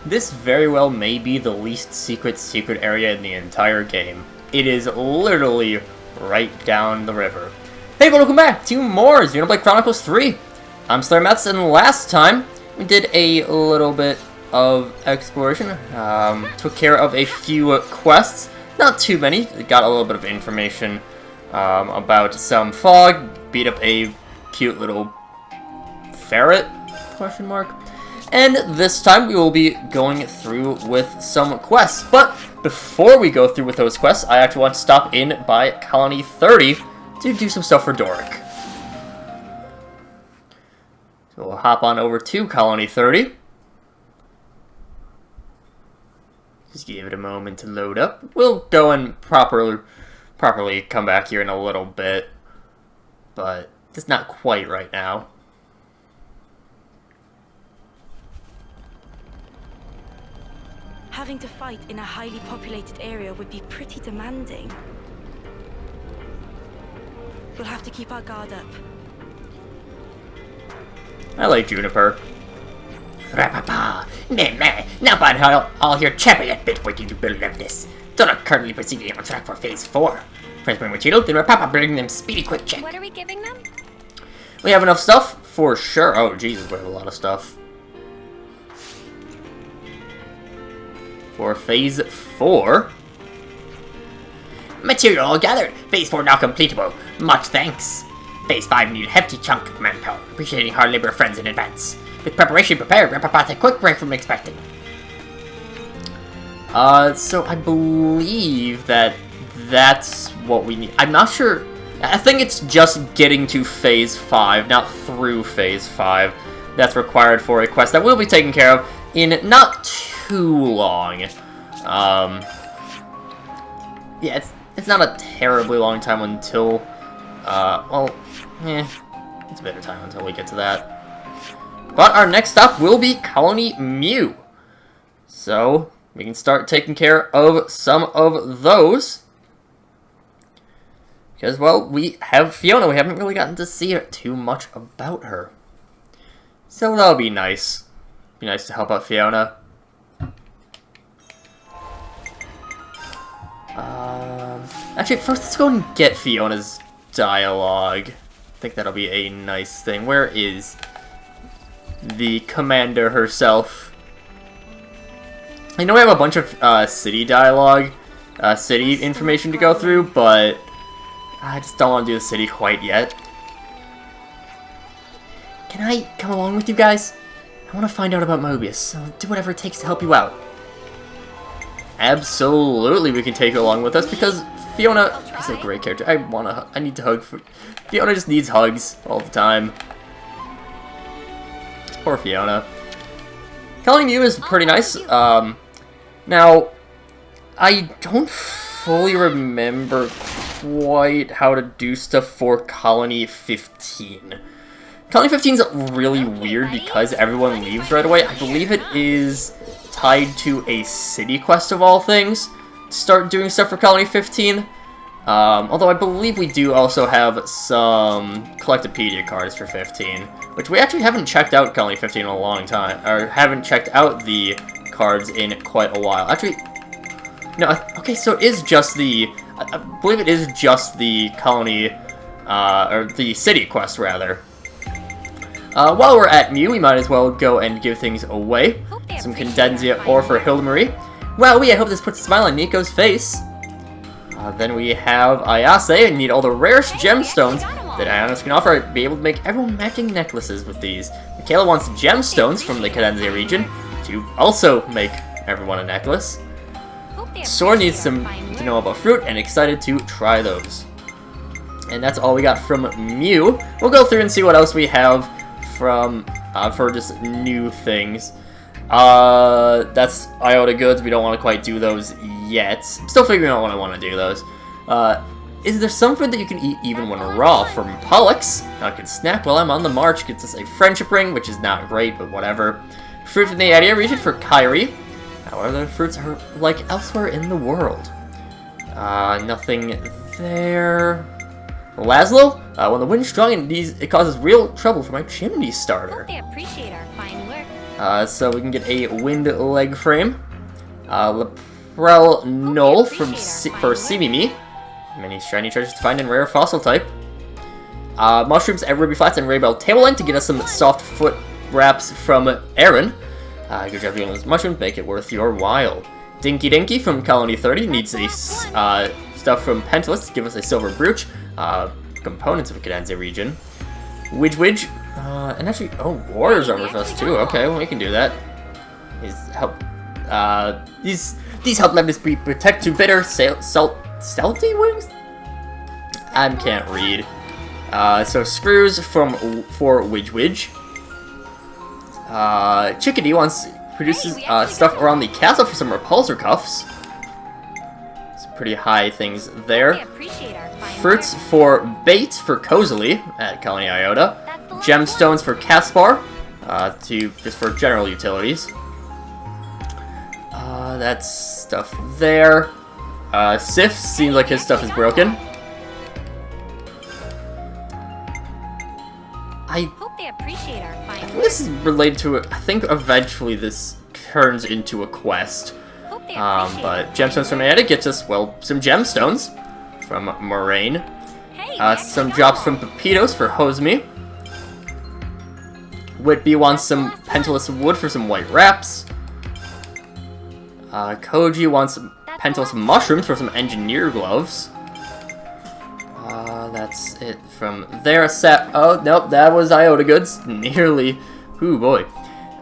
this very well may be the least secret area in the entire game. It is literally right down the river. Hey, welcome back to more Xenoblade Chronicles 3. I'm SlayerMathis, and last time we did a little bit of exploration. Took care of a few quests. Not too many. Got a little bit of information about some fog. Beat up a cute little ferret? Question mark. And this time we will be going through with some quests. But before we go through with those quests, I actually want to stop in by Colony 30 to do some stuff for Doric. So we'll hop on over to Colony 30. Just give it a moment to load up. We'll go and properly come back here in a little bit, but it's not quite right now. Having to fight in a highly populated area would be pretty demanding. We'll have to keep our guard up. I like Juniper. Rapapa! Now but I'll hear chapping a bit waiting to build of this. Donna currently proceeding on track for phase 4. First bring Machito, then Rapapa bring them speedy quick check. What are we giving them? We have enough stuff? For sure. Oh, Jesus, we have a lot of stuff. For phase 4. Material all gathered. Phase 4 now completable. Much thanks. Phase 5 need a hefty chunk of manpower. Appreciating hard labor friends in advance. With preparation prepared, Rapapa a quick break from expected. So I believe that that's what we need. I'm not sure. I think it's just getting to phase 5, not through phase 5. That's required for a quest that will be taken care of in not too long. Yeah, it's not a terribly long time until, it's a bit of time until we get to that. But our next stop will be Colony Mew. So, we can start taking care of some of those. Because, well, we have Fiona. We haven't really gotten to see too much about her. So that'll be nice. Be nice to help out Fiona. Actually, first let's go and get Fiona's dialogue. I think that'll be a nice thing. Where is the commander herself? I know we have a bunch of city dialogue, city information to go through, but I just don't want to do the city quite yet. Can I come along with you guys? I want to find out about Mobius, so do whatever it takes to help you out. Absolutely, we can take her along with us because Fiona is a great character. I need to hug. Fiona just needs hugs all the time. Poor Fiona. Colony Mew is pretty nice. Now, I don't fully remember quite how to do stuff for Colony 15. Colony 15 is really weird because everyone leaves right away. I believe it is tied to a city quest of all things to start doing stuff for Colony 15. Although I believe we do also have some Collectopedia cards for 15, which we actually haven't checked out Colony 15 in a long time, or haven't checked out the cards in quite a while. Actually, no, okay, so it is just the, I believe it is just the Colony, or the city quest, rather. While we're at Mew, we might as well go and give things away. Some Cadenza ore for Hildemarie. Well, I hope this puts a smile on Nico's face. Then we have Ayase, and need all the rarest gemstones that Ionis can offer. Be able to make everyone matching necklaces with these. Michaela wants gemstones from the Cadenza region to also make everyone a necklace. Sora needs some to know about fruit, and excited to try those. And that's all we got from Mew. We'll go through and see what else we have from for just new things. That's Iota goods. We don't want to quite do those yet. Still figuring out when I want to do those. Is there some food that you can eat even when raw? From Pollux. I can snack while I'm on the march. Gets us a friendship ring, which is not great, but whatever. Fruit from the area region for Kairi. However, the fruits are like elsewhere in the world. Nothing there. Laszlo? When the wind's strong and it causes real trouble for my chimney starter. Hope they appreciate our fine work. So we can get a wind leg frame. Laprel Knoll for Simimi. Many shiny treasures to find in rare fossil type. Mushrooms at Ruby Flats and Raybell Tableland to get us some soft foot wraps from Aaron. Good job doing those mushrooms, make it worth your while. Dinky Dinky from Colony 30 needs the stuff from Pentalus to give us a silver brooch. Components of a Cadenza region. Widge, and actually, Warrior's armor for us too. Okay, well, we can do that. These help Levis be protect to bitter stealthy wings. I can't read. So screws for Widge. Chickadee produces stuff around the castle for some repulsor cuffs. Some pretty high things there. Fruits for bait for Cozily at Colony Iota. Gemstones for Caspar, just for general utilities. That's stuff there. Sif seems like his stuff is broken. I Hope they appreciate our fine work. This is related to it. I think eventually this turns into a quest. Hope they But gemstones from Ada gets us, well, some gemstones from Moraine. Hey, Some drops from Pepitos for Hosme. Whitby wants some Pentalus wood for some white wraps. Koji wants Pentalus mushrooms for some engineer gloves. That's it from there. Oh, nope, that was Iota goods. Nearly. Ooh, boy.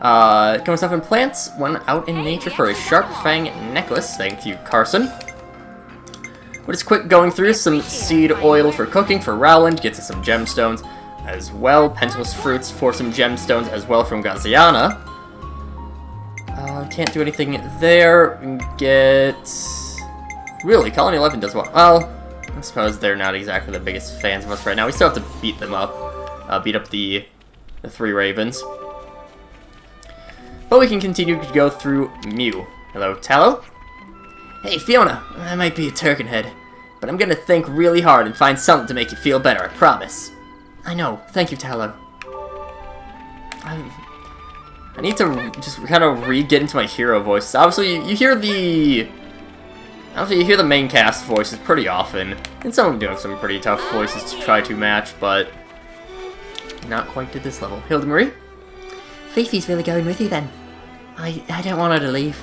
Coming stuff in plants. Went out in nature for a sharp fang necklace. Thank you, Carson. We're just quick going through some seed oil for cooking for Rowland. Gets us some gemstones as well. Pentalus fruits for some gemstones as well from Gaziana. Can't do anything there. We can get... Really, Colony 11 does well. Well, I suppose they're not exactly the biggest fans of us right now. We still have to beat them up. Beat up the three Ravens. But we can continue to go through Mew. Hello, Tallow? Hey, Fiona. I might be a Turkenhead, but I'm gonna think really hard and find something to make you feel better, I promise. I know. Thank you, Tallow. I need to just kind of get into my hero voice. Obviously, you hear the main cast voices pretty often, and some of them do have some pretty tough voices to try to match, but not quite to this level. Hildemarie? Fifi's really going with you then. I don't want her to leave.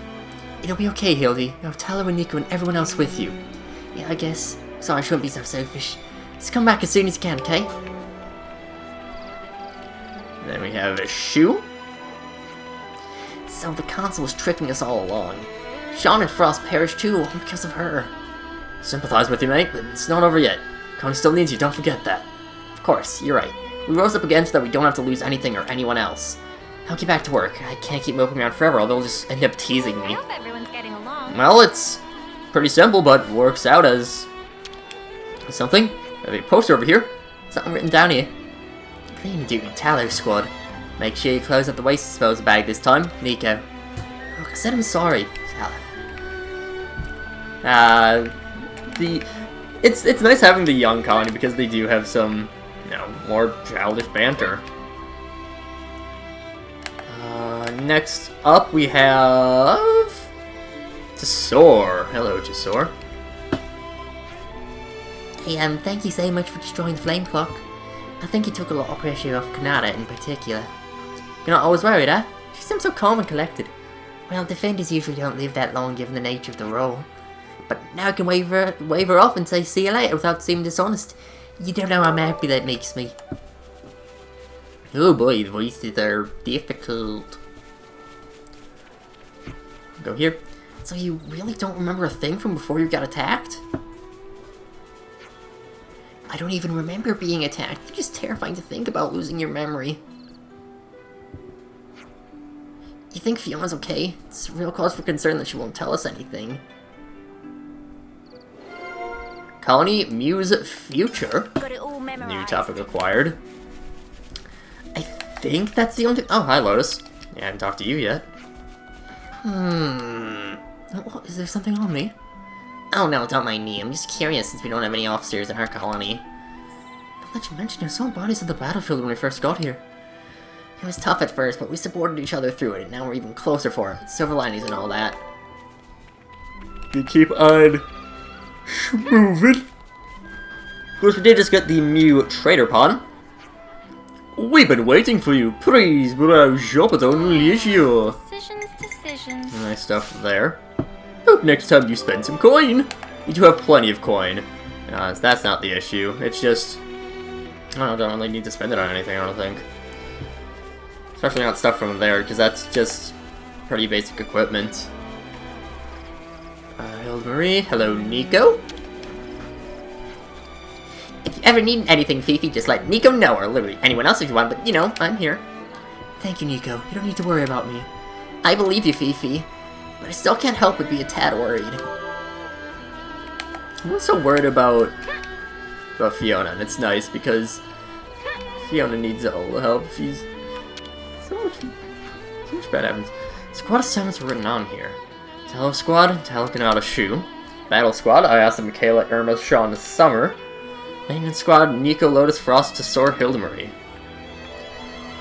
It'll be okay, Hildy. You'll tell her and Nico and everyone else with you. Yeah, I guess. Sorry, I shouldn't be so selfish. Just come back as soon as you can, okay? And then we have a Shoe. So the council was tricking us all along. Sean and Frost perished too, all because of her. Sympathize with you, mate, but it's not over yet. Connie still needs you, don't forget that. Of course, you're right. We rose up again so that we don't have to lose anything or anyone else. I'll get back to work. I can't keep moping around forever, or they'll just end up teasing I me. hope everyone's getting along. Well, it's pretty simple, but works out as something. I have a poster over here. Something written down here. Clean duty, Tallow Squad. Make sure you close up the waste disposal bag this time, Nico. Look, I said I'm sorry, Tallow. It's nice having the young colony because they do have some, more childish banter. Next up we have Tesor. Hello, Tesor. Hey, thank you so much for destroying the flame clock. I think it took a lot of pressure off Kanata in particular. You're not always worried, huh? She seems so calm and collected. Well, defenders usually don't live that long given the nature of the role. But now I can wave her off and say see you later without seeming dishonest. You don't know how happy that makes me. Oh boy, the voices are difficult. Go here. So you really don't remember a thing from before you got attacked? I don't even remember being attacked. It's just terrifying to think about losing your memory. You think Fiona's okay? It's a real cause for concern that she won't tell us anything. Colony Muse Future. Got it all memorized. New topic acquired. I think that's the only thing. Oh, hi, Lotus. Yeah, I haven't talked to you yet. What, is there something on me? Oh no, don't mind me. I'm just curious since we don't have any officers in our colony. that you mentioned, I saw bodies on the battlefield when we first got here. It was tough at first, but we supported each other through it, and now we're even closer for it. Silver linings and all that. You keep on moving. Of course, we did just get the Mew Trader Pawn. We've been waiting for you. Please, browse up at Unleasio. Decisions. Nice stuff there. Hope next time you spend some coin. You do have plenty of coin. That's not the issue. It's just... I don't really need to spend it on anything, I don't think. Especially not stuff from there, because that's just pretty basic equipment. Marie, hello Nico. If you ever need anything, Fifi, just let Nico know, or literally anyone else if you want, but you know, I'm here. Thank you, Nico. You don't need to worry about me. I believe you, Fifi, but I still can't help but be a tad worried. I'm also worried about Fiona, and it's nice because Fiona needs all the help. She's so much bad happens. Squad assignments are written on here. Hello Squad, Talakanata Shu. Battle Squad, Ayasa, Michaela, Irma, Sean, Summer. Maintenance Squad, Nico, Lotus, Frost, Tesor, Hildemarie.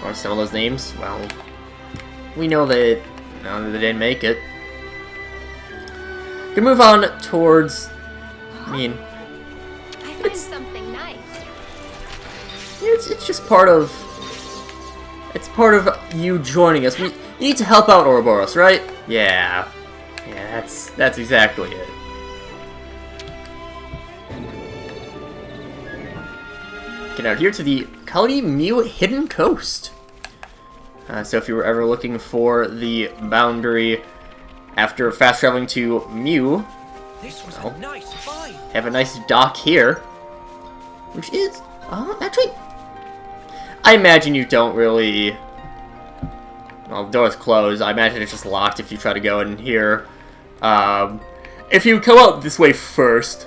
Or some of those names, well, we know that they didn't make it. We can move on towards, I find something nice. It's just part of, it's part of you joining us. You need to help out Ouroboros, right? Yeah. Yeah, that's exactly it. Get out here to the Kali Mew Hidden Coast. So if you were ever looking for the boundary after fast traveling to Mew, This was a nice find. have a nice dock here, which is actually, I imagine you don't really. Well, the door's closed. I imagine it's just locked if you try to go in here. If you come out this way first,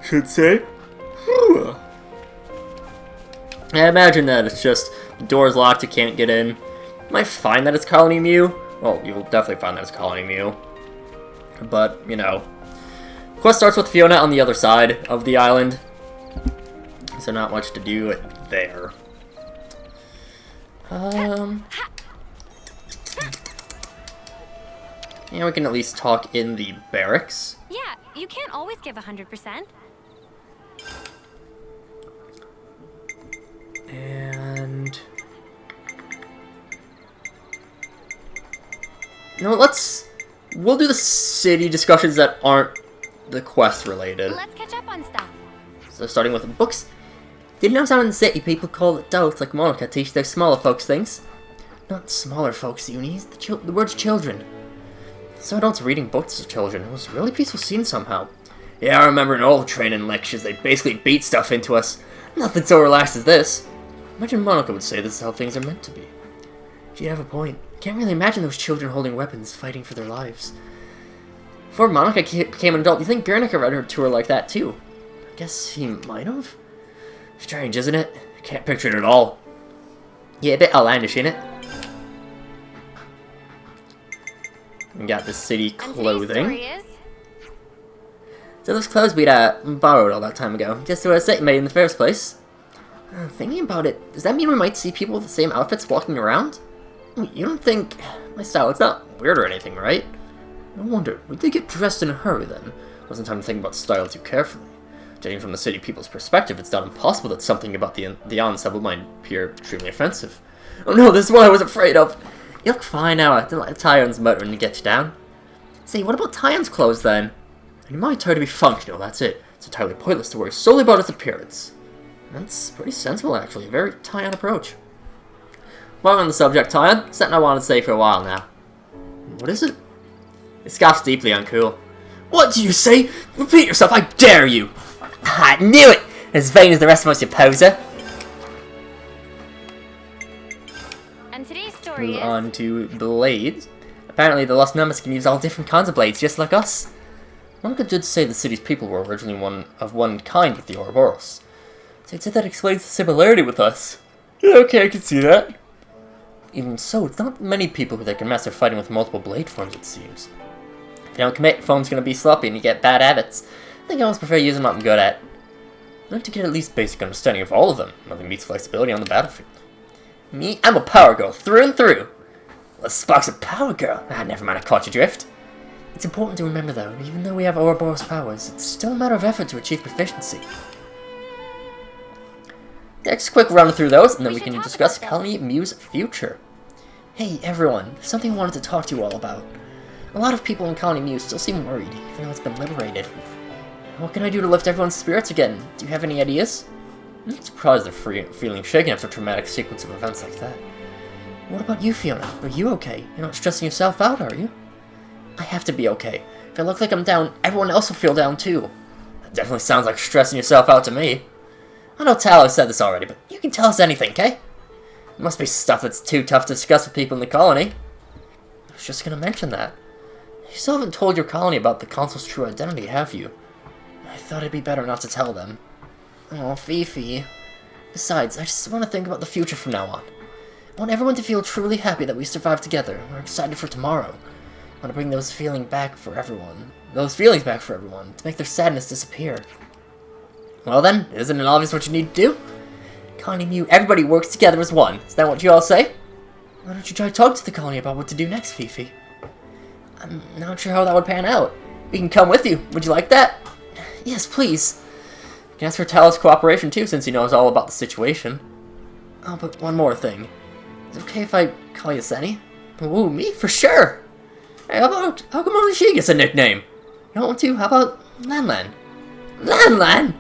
should say. Whew. I imagine that it's just the door's locked, you can't get in. You might find that it's Colony Mew. Well, you'll definitely find that it's Colony Mew. But, you know. Quest starts with Fiona on the other side of the island. So not much to do there. Yeah, we can at least talk in the barracks. Yeah, you can't always give 100%. And... you know, we'll do the city discussions that aren't the quest related. Let's catch up on stuff. So starting with books. Did you notice how in the city people call adults like Monica teach their smaller folks things? Not smaller folks, Unis. The word's children. So adults reading books to children. It was a really peaceful scene somehow. Yeah, I remember in old training lectures, they basically beat stuff into us. Nothing so relaxed as this. Imagine Monica would say this is how things are meant to be. She'd have a point. Can't really imagine those children holding weapons, fighting for their lives. Before Monica became an adult, you think Guernica read her to her like that too? I guess he might have. Strange, isn't it? Can't picture it at all. Yeah, a bit outlandish, ain't it? We got the city clothing. So those clothes we'd borrowed all that time ago, just to set made in the first place. Thinking about it, does that mean we might see people with the same outfits walking around? You don't think my style, it's not weird or anything, right? No wonder, would they get dressed in a hurry then? Wasn't time to think about style too carefully. Judging from the city people's perspective, it's not impossible that something about the ensemble might appear extremely offensive. Oh no, this is what I was afraid of! You look fine now, I didn't let Tyon's muttering to get you down. Say, what about Tyon's clothes then? And my attire to be functional, that's it. It's entirely pointless to worry solely about its appearance. That's pretty sensible actually, a very Tyon approach. While on the subject, Tyon, something I wanted to say for a while now. What is it? It scoffs deeply uncool. What do you say? Repeat yourself, I dare you! I knew it! As vain as the rest of us, you poser! And today's story Move is... on to blades. Apparently the Lost Numbers can use all different kinds of blades, just like us. Monica did say the city's people were originally one kind with the Ouroboros. So I'd say that explains the similarity with us. Yeah, okay, I can see that. Even so, it's not many people that can master fighting with multiple blade forms, it seems. If you don't commit, your form's gonna be sloppy and you get bad habits. I think I almost prefer using what I'm good at. I'd like to get at least basic understanding of all of them. Nothing beats flexibility on the battlefield. Me, I'm a power girl, through and through. Well, Spark's a power girl. Ah, never mind, I caught your drift. It's important to remember, though, even though we have Ouroboros powers, it's still a matter of effort to achieve proficiency. Next, quick run through those, and then we can discuss Colony Mew's future. Hey, everyone, there's something I wanted to talk to you all about. A lot of people in Colony Mew still seem worried, even though it's been liberated. What can I do to lift everyone's spirits again? Do you have any ideas? I'm not surprised they're feeling shaken after a traumatic sequence of events like that. What about you, Fiona? Are you okay? You're not stressing yourself out, are you? I have to be okay. If I look like I'm down, everyone else will feel down too. That definitely sounds like stressing yourself out to me. I know Tallow said this already, but you can tell us anything, okay? It must be stuff that's too tough to discuss with people in the colony. I was just gonna mention that. You still haven't told your colony about the Consul's true identity, have you? I thought it'd be better not to tell them. Oh, Fifi. Besides, I just want to think about the future from now on. I want everyone to feel truly happy that we survived together. We're excited for tomorrow. I want to bring those feelings back for everyone. To make their sadness disappear. Well then, isn't it obvious what you need to do? Colony Mew, everybody works together as one. Is that what you all say? Why don't you try to talk to the colony about what to do next, Fifi? I'm not sure how that would pan out. We can come with you. Would you like that? Yes, please. You can ask for Tal's cooperation too, since he knows all about the situation. Oh, but one more thing. Is it okay if I call you Senny? Ooh, me? For sure! Hey, how come only she gets a nickname? You don't want to? How about Lan Lan? Lan Lan?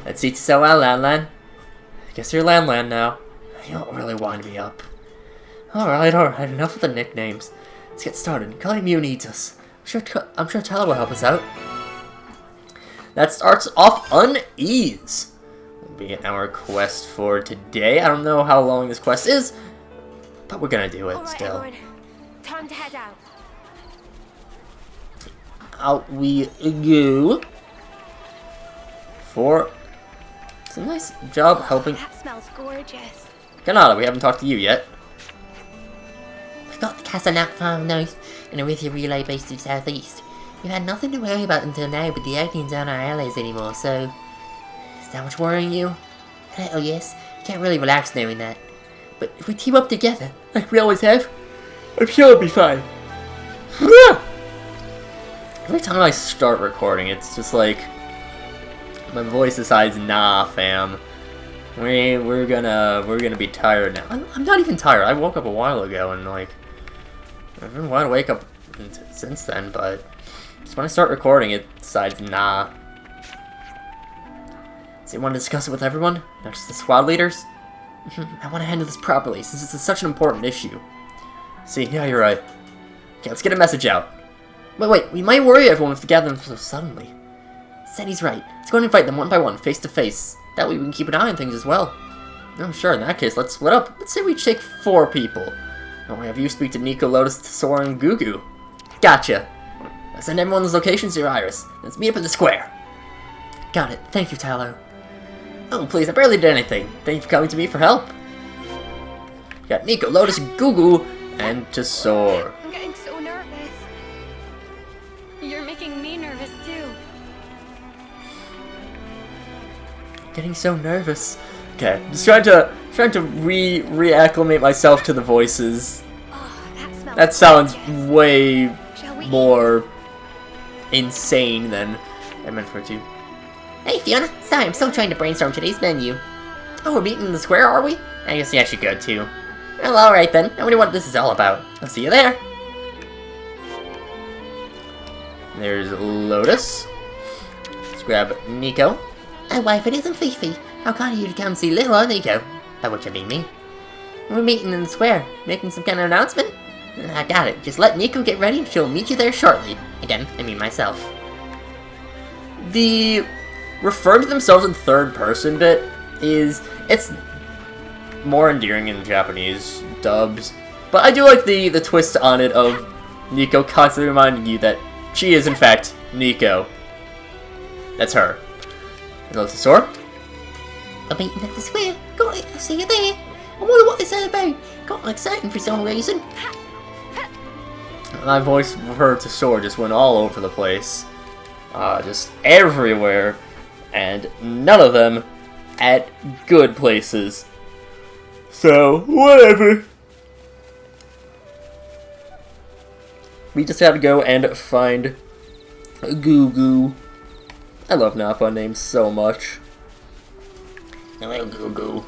That suits you so well, Lan Lan. I guess you're Lan Lan now. You don't really wind me up. Alright, enough of the nicknames. Let's get started. Colony Mew needs us. I'm sure Tyler will help us out. That starts off unease. Will be our quest for today. I don't know how long this quest is, but we're gonna do it All right, still. everyone. Time to head out. Out we go. It's a nice job helping. That smells gorgeous. Ganada, we haven't talked to you yet. We've got the castle not far north and a Arithia relay based to southeast. We've had nothing to worry about until now, but the Oaklands aren't our allies anymore, so... Is that what's worrying you? A little, yes. You can't really relax knowing that. But if we team up together, like we always have, I'm sure it'll be fine. Every time I start recording, it's just like... My voice decides, nah, fam. We're gonna be tired now. I'm not even tired. I woke up a while ago and like I've been wide awake up since then, but just when I start recording, it decides nah. So you want to discuss it with everyone, not just the squad leaders? I want to handle this properly since this is such an important issue. See, yeah, you're right. Okay, let's get a message out. Wait, we might worry everyone if they gather them so suddenly. Senny's right. Let's go and invite them one by one, face to face. That way we can keep an eye on things as well. Oh, sure, in that case, let's split up. Let's say we take 4 people. I'll have you speak to Nico, Lotus, Sora, and Gugu. Gotcha. I'll send everyone's locations to your Iris. Let's meet up at the square. Got it. Thank you, Tallow. Oh, please, I barely did anything. Thank you for coming to me for help. You got Nico, Lotus, Gugu, and Tesor. I'm getting so nervous. You're making me nervous too. Getting so nervous. Okay, just trying to reacclimate myself to the voices. Oh, That sounds way Shall we more insane than I meant for it to. Hey, Fiona. Sorry, I'm still trying to brainstorm today's menu. Oh, we're meeting in the square, are we? I guess I should go too. Well, alright then. I wonder what this is all about. I'll see you there. There's Lotus. Let's grab Nico. Oh, wife, it isn't Fifi. How kind of you to come see little old Nico. By which I mean me. We're meeting in the square. Making some kind of announcement? I got it. Just let Nico get ready and she'll meet you there shortly. Again, I mean myself. The referring to themselves in third person bit it's more endearing in Japanese dubs, but I do like the twist on it of Nico constantly reminding you that she is in fact Nico. That's her. Hello, Tesor. I'm meeting at the square. Got it. I'll see you there. I wonder what this is about. Got exciting for some reason. My voice for Tesor just went all over the place. Just everywhere. and none of them at good places. So, whatever. We just have to go and find Goo Goo. I love Nappa names so much. Hello, Goo Goo.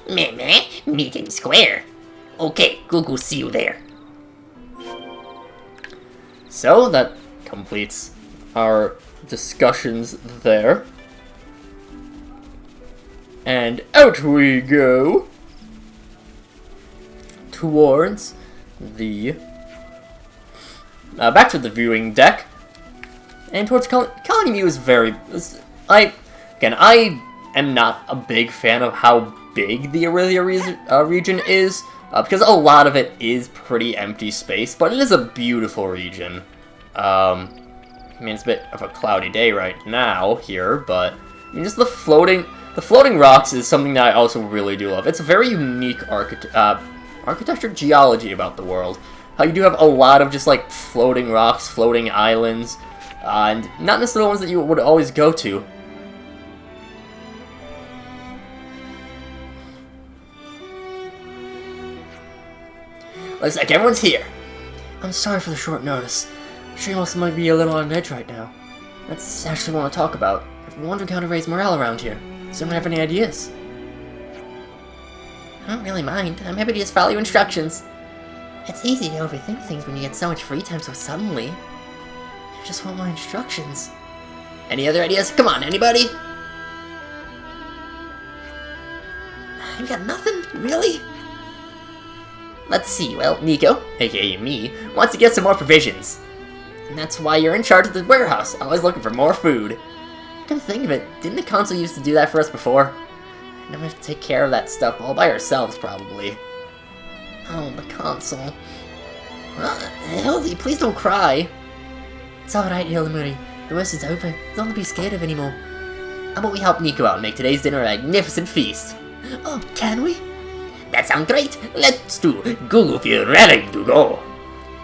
Meh, meeting square. Okay, Goo Goo, see you there. So, that completes our discussions there. And out we go towards the back to the viewing deck, and towards Colony Mew is very. I am not a big fan of how big the Aurelia region is, because a lot of it is pretty empty space, but it is a beautiful region. I mean, it's a bit of a cloudy day right now here, but I mean, just the floating rocks is something that I also really do love. It's a very unique architecture geology about the world. How you do have a lot of just like floating rocks, floating islands, and not necessarily ones that you would always go to. Looks like everyone's here. I'm sorry for the short notice. I'm sure you might be a little on edge right now. That's actually what I want to talk about. I've been wondering how to raise morale around here. Does anyone have any ideas? I don't really mind. I'm happy to just follow your instructions. It's easy to overthink things when you get so much free time so suddenly. I just want my instructions. Any other ideas? Come on, anybody? You got nothing? Really? Let's see. Well, Nico, aka me, wants to get some more provisions. And that's why you're in charge of the warehouse, always looking for more food. Come to think of it, didn't the console used to do that for us before? Now we have to take care of that stuff all by ourselves, probably. Oh, the console. Hildy, please don't cry. It's alright, Hildemoody. The worst is over. There's nothing to be scared of anymore. How about we help Nico out and make today's dinner a magnificent feast? Oh, can we? That sounds great. Let's do. Goo feel ready to go.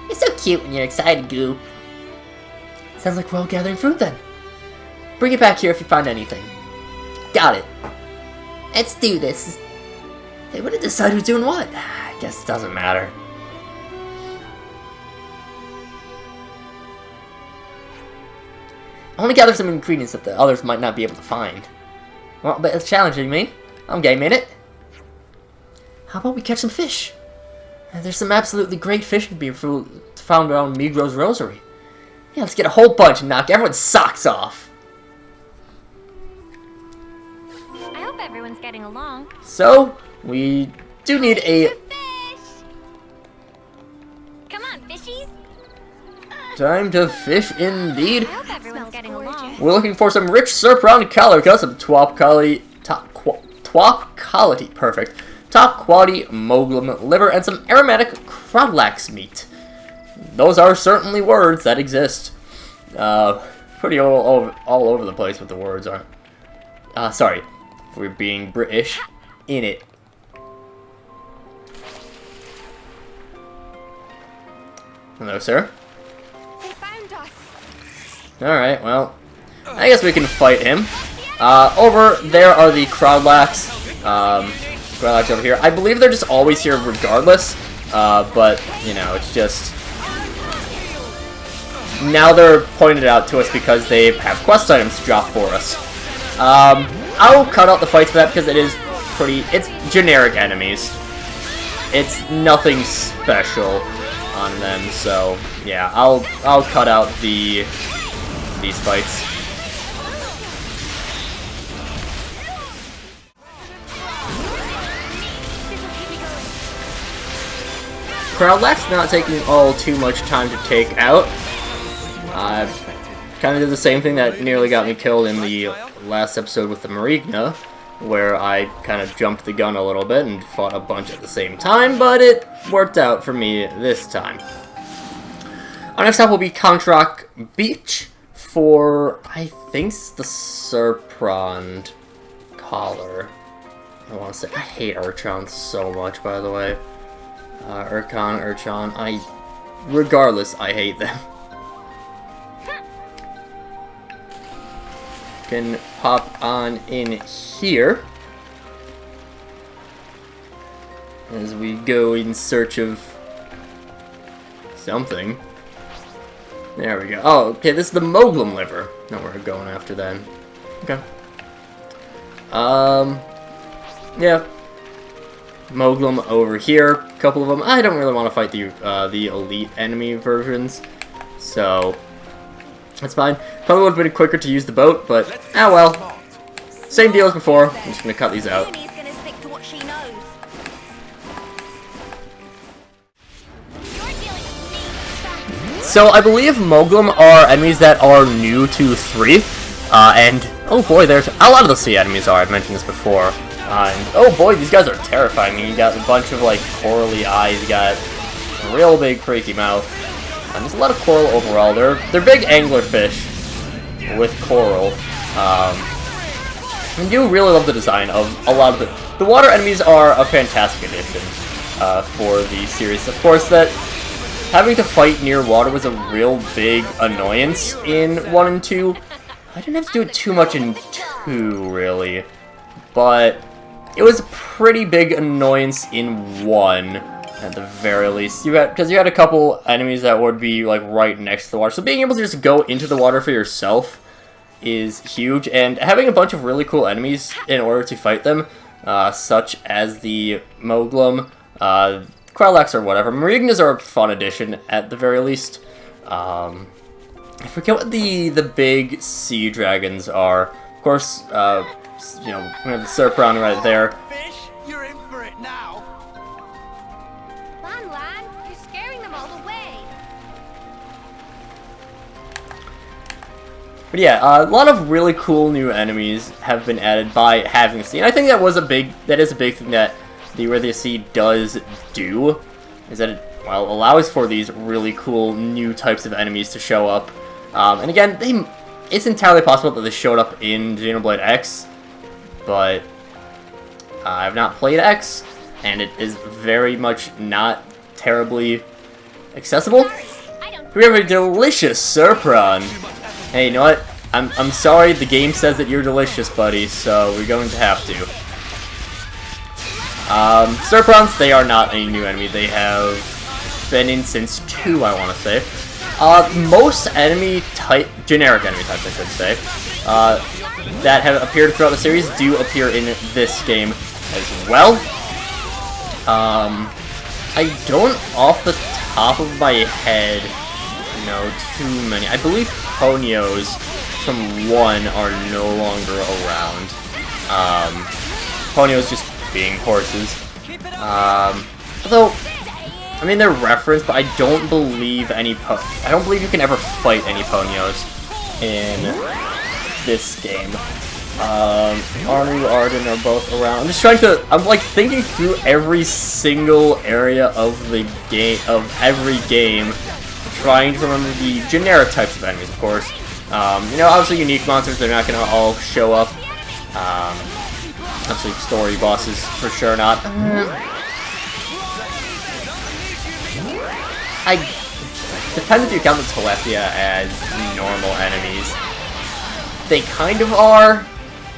You're so cute when you're excited, Goo. Sounds like we're all gathering food then. Bring it back here if you find anything. Got it. Let's do this. Hey, what did decide who's doing what? I guess it doesn't matter. I want to gather some ingredients that the others might not be able to find. Well, but it's challenging me. I'm game in it. How about we catch some fish? There's some absolutely great fish to be found around Migro's Rosary. Yeah, let's get a whole bunch and knock everyone's socks off. I hope everyone's getting along. So, we do need a Fish! Come on, fishies! time to fish indeed. I hope everyone's getting along. We're looking for some rich surf-round calica, some top quality, perfect, top quality moglum liver, and some aromatic crowdlax meat. Those are certainly words that exist. Pretty all over the place with the words, aren't? Sorry, if we're being British in it. Hello, sir. They found us. Alright, well, I guess we can fight him. Over there are the crowdlax. Crowdlax over here. I believe they're just always here regardless. But, you know, it's just... Now they're pointed out to us because they have quest items to drop for us. I'll cut out the fights for that because it is pretty... It's generic enemies. It's nothing special on them, so yeah, I'll cut out these fights. Crowdlax not taking all too much time to take out. I kind of did the same thing that nearly got me killed in the last episode with the Marigna, where I kind of jumped the gun a little bit and fought a bunch at the same time, but it worked out for me this time. Our next stop will be Contract Beach for, I think, the Serprond collar. I want to say, I hate Urchan so much, by the way. Urchan, regardless, I hate them. can pop on in here as we go in search of something. There we go. Oh, okay, this is the Moglum liver that we're going after then. Okay. Yeah. Moglum over here. A couple of them. I don't really want to fight the elite enemy versions, so that's fine. Probably would have been quicker to use the boat, but ah well. Same deal as before. I'm just gonna cut these out. Peony's gonna stick to what she knows. You're dealing with me. So I believe Moglum are enemies that are new to 3, and oh boy, there's a lot of the sea enemies are. I've mentioned this before. And oh boy, these guys are terrifying. You got a bunch of like corally eyes. You got a real big freaky mouth. And there's a lot of coral overall. They're big anglerfish with coral. I do really love the design of a lot of the water enemies are a fantastic addition for the series. Of course, that having to fight near water was a real big annoyance in 1 and 2. I didn't have to do it too much in 2, really, but it was a pretty big annoyance in 1, at the very least. Because you had a couple enemies that would be like right next to the water, so being able to just go into the water for yourself is huge. And having a bunch of really cool enemies in order to fight them, such as the Moglum, Kralax or whatever. Marignas are a fun addition at the very least. I forget what the big sea dragons are. Of course, you know, we have the Serpron right there. Fish, you're in for it now. Lan, you're scaring them all away. But yeah, a lot of really cool new enemies have been added by having the sea. And I think that is a big thing that the Where the Sea does do, is that it, well, allows for these really cool new types of enemies to show up. And again, it's entirely possible that they showed up in Xenoblade X, but I've not played X, and it is very much not terribly accessible. We have a delicious Serpron. Hey, you know what? I'm sorry, the game says that you're delicious, buddy, so we're going to have to. Serprons, they are not a new enemy. They have been in since 2, I want to say. Most generic enemy types, I should say, that have appeared throughout the series do appear in this game as well. I don't, off the top of my head, know too many. I believe Ponios from 1 are no longer around. Ponios just being horses. Although, I mean, they're referenced, but I don't believe I don't believe you can ever fight any Ponios in this game. Arnu, Arden are both around. I'm just trying to, I'm like thinking through every single area of the game, of every game, trying to remember the generic types of enemies, of course. You know, obviously unique monsters, they're not gonna all show up. Obviously story bosses, for sure not. Depends if you count the Telethia as normal enemies. They kind of are,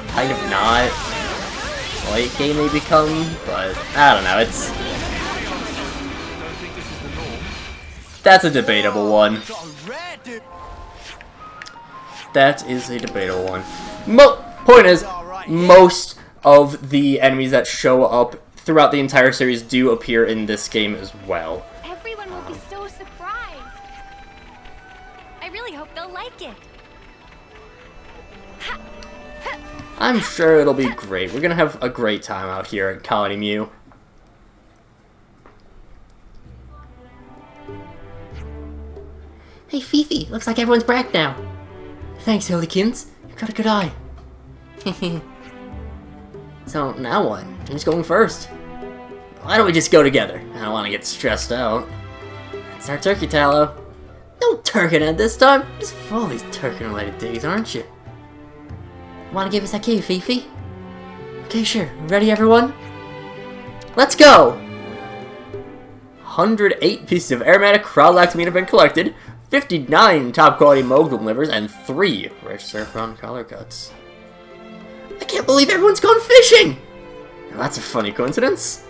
kind of not. Late game they become, but I don't know, that's a debatable one. That is a debatable one. Point is, most of the enemies that show up throughout the entire series do appear in this game as well. Everyone will be so surprised. I really hope they'll like it. I'm sure it'll be great. We're gonna have a great time out here at Colony Mew. Hey Fifi, looks like everyone's back now. Thanks, Hildekins. You've got a good eye. So, now what? Who's going first? Why don't we just go together? I don't want to get stressed out. It's our turkey tallow. No Turkinet this time. Just full of these Turkin-related ditties, aren't you? Wanna give us that key, Fifi? Okay, sure. Ready, everyone? Let's go! 108 pieces of aromatic Kralax meat have been collected. 59 top quality Mogul livers, and 3 rich saffron color cuts. I can't believe everyone's gone fishing! Now that's a funny coincidence.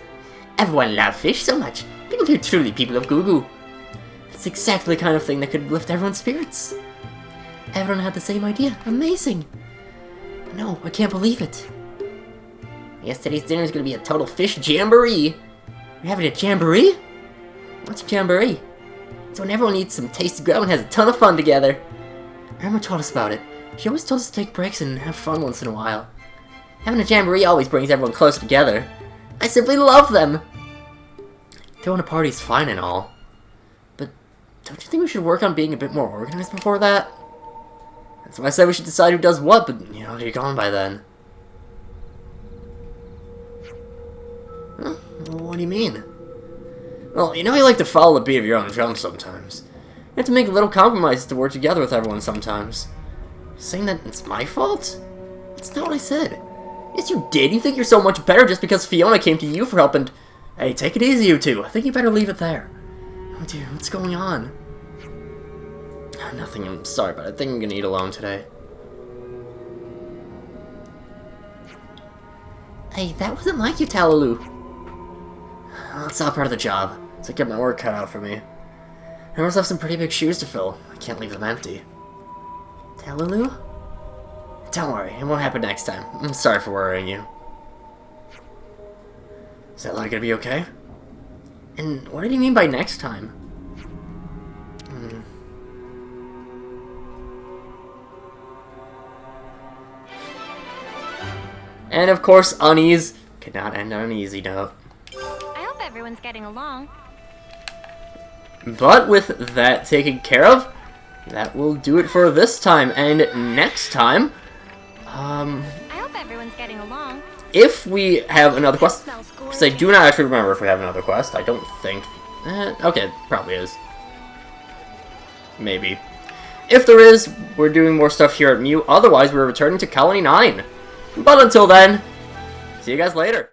Everyone loves fish so much. People do truly people of Gugu. It's exactly the kind of thing that could lift everyone's spirits. Everyone had the same idea. Amazing. No, I can't believe it. I guess today's dinner is going to be a total fish jamboree. We're having a jamboree? What's a jamboree? It's when everyone eats some tasty grub and has a ton of fun together. Irma told us about it. She always told us to take breaks and have fun once in a while. Having a jamboree always brings everyone closer together. I simply love them. Throwing a party is fine and all, but don't you think we should work on being a bit more organized before that? That's why I said we should decide who does what, but you know, you're gone by then. Huh? What do you mean? Well, you know you like to follow the beat of your own drum sometimes. You have to make little compromises to work together with everyone sometimes. Saying that it's my fault? That's not what I said. Yes, you did. You think you're so much better just because Fiona came to you for help and... Hey, take it easy, you two. I think you better leave it there. Oh, dude, what's going on? Nothing, I'm sorry, but I think I'm gonna eat alone today. Hey, that wasn't like you, Talaloo. Well, it's not part of the job, so I get my work cut out for me. I must have some pretty big shoes to fill. I can't leave them empty. Talaloo? Don't worry, it won't happen next time. I'm sorry for worrying you. Is that like gonna be okay? And what did you mean by next time? And of course, unease could not end on an easy note. I hope everyone's getting along. But with that taken care of, that will do it for this time. And next time, I hope everyone's getting along. if we have another quest, because I do not actually remember if we have another quest. I don't think. Okay, probably is. Maybe. If there is, we're doing more stuff here at Mew. Otherwise, we're returning to Colony 9. But until then, see you guys later.